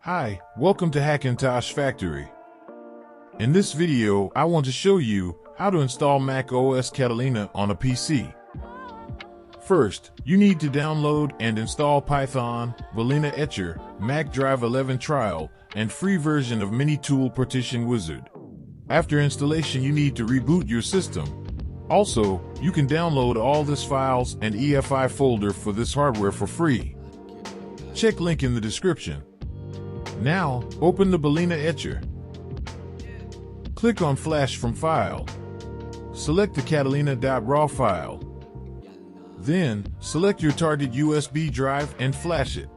Hi, welcome to Hackintosh Factory. In this video, I want to show you how to install macOS Catalina on a PC. First, you need to download and install Python, Valina Etcher, Mac Drive 11 Trial, and free version of Mini Tool Partition Wizard. After installation, you need to reboot your system. Also, you can download all these files and EFI folder for this hardware for free. Check link in the description. Now, open the Valina Etcher. Click on Flash from File. Select the Catalina.raw file. Then, select your target USB drive and flash it.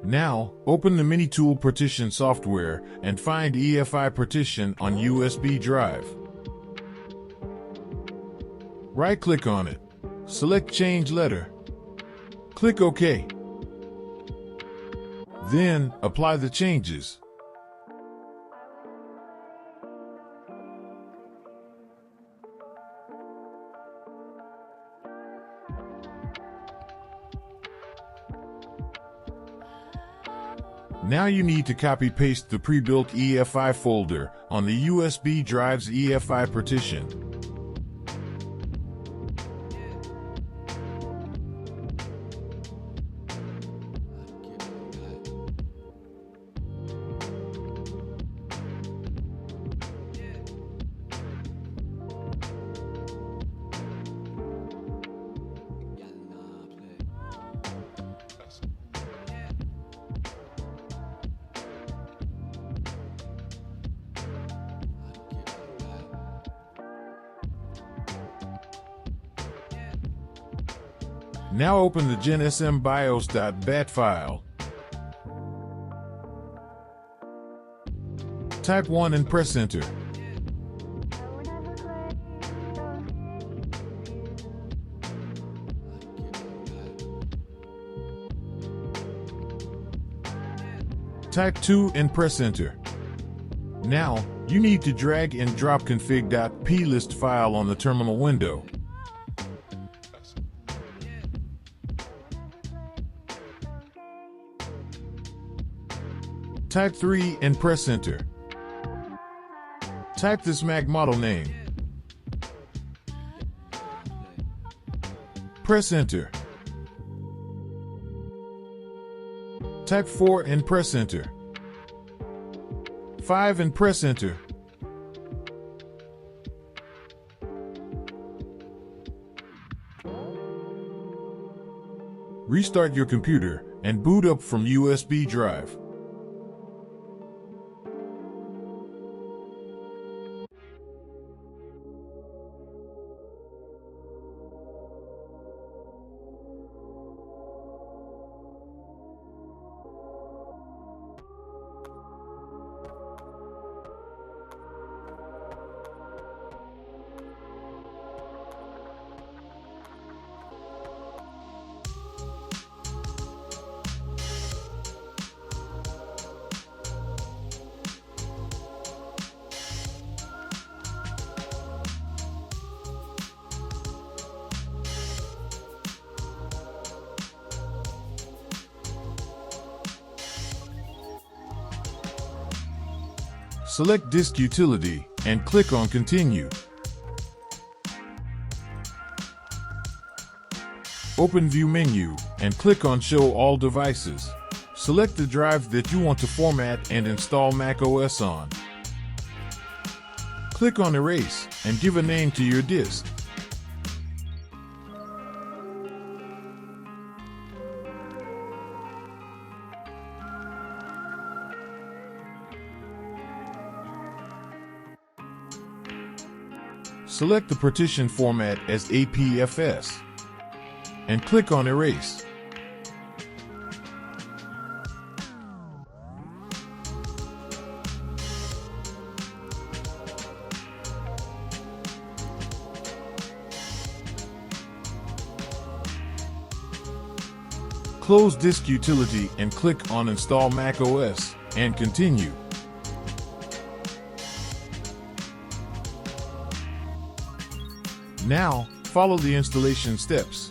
Now, open the Mini Tool Partition software and find EFI partition on USB drive. Right-click on it. Select Change Letter. Click OK. Then, apply the changes. Now you need to copy-paste the pre-built EFI folder on the USB drive's EFI partition. Now open the GenSMBIOS.bat file. Type 1 and press Enter. Type 2 and press Enter. Now, you need to drag and drop config.plist file on the terminal window. Type 3 and press Enter. Type this Mac model name. Press Enter. Type 4 and press Enter. 5 and press Enter. Restart your computer and boot up from USB drive. Select Disk Utility and click on Continue. Open View menu and click on Show All Devices. Select the drive that you want to format and install macOS on. Click on Erase and give a name to your disk. Select the partition format as APFS and click on Erase. Close Disk Utility and click on Install macOS and continue. Now, follow the installation steps.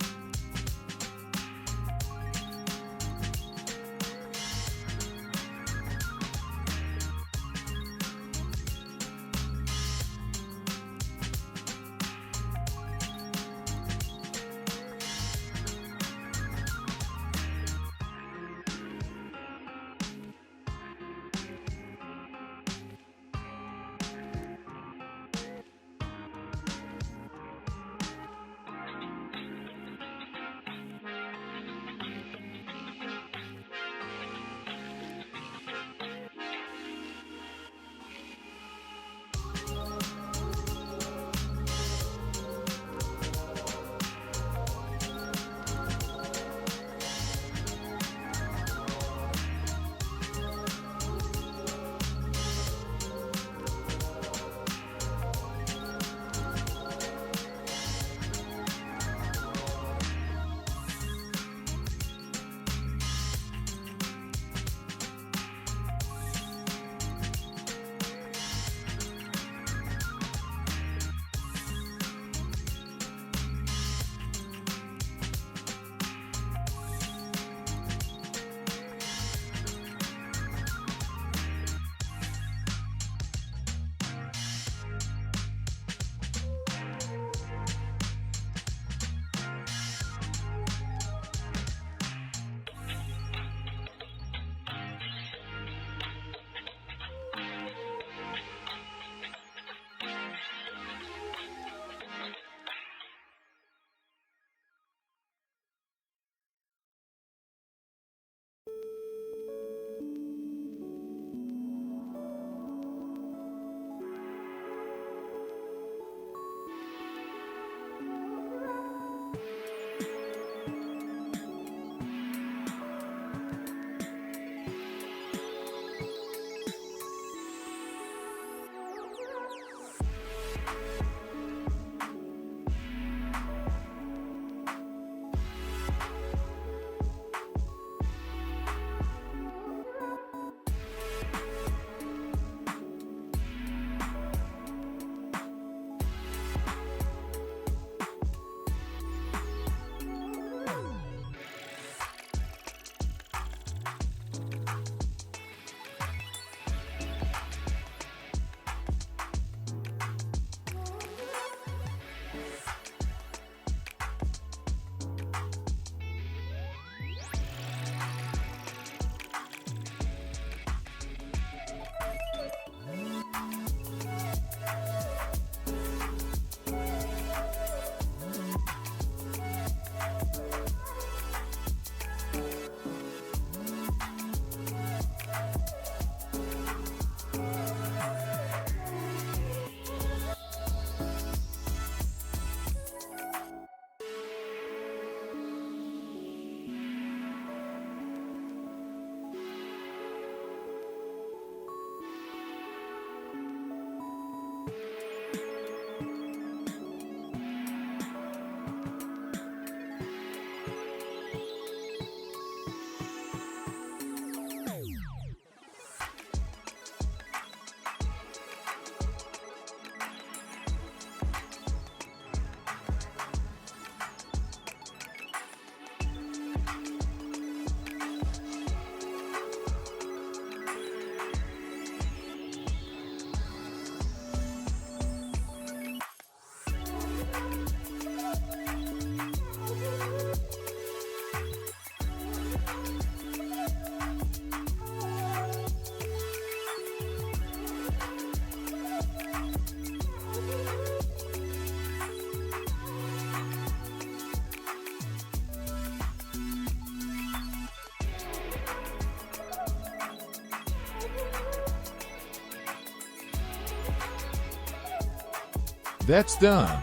That's done.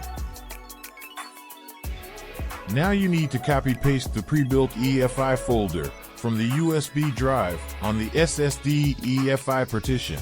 Now you need to copy-paste the pre-built EFI folder from the USB drive on the SSD EFI partition.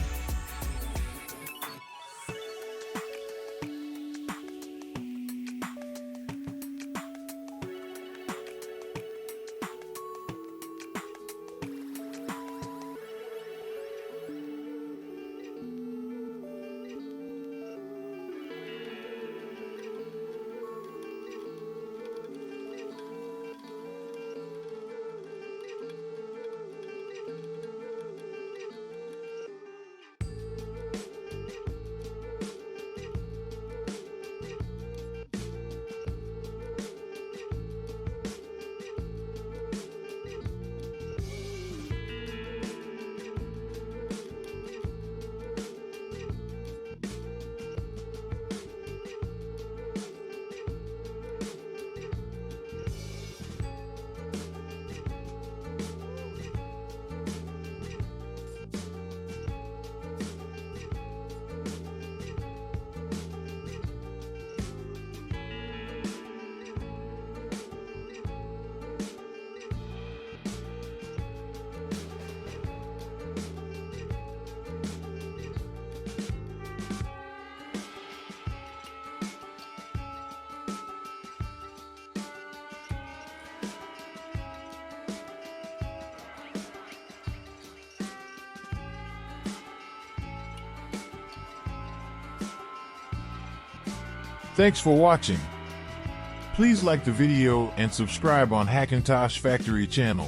Thanks for watching. Please like the video and subscribe on Hackintosh Factory channel.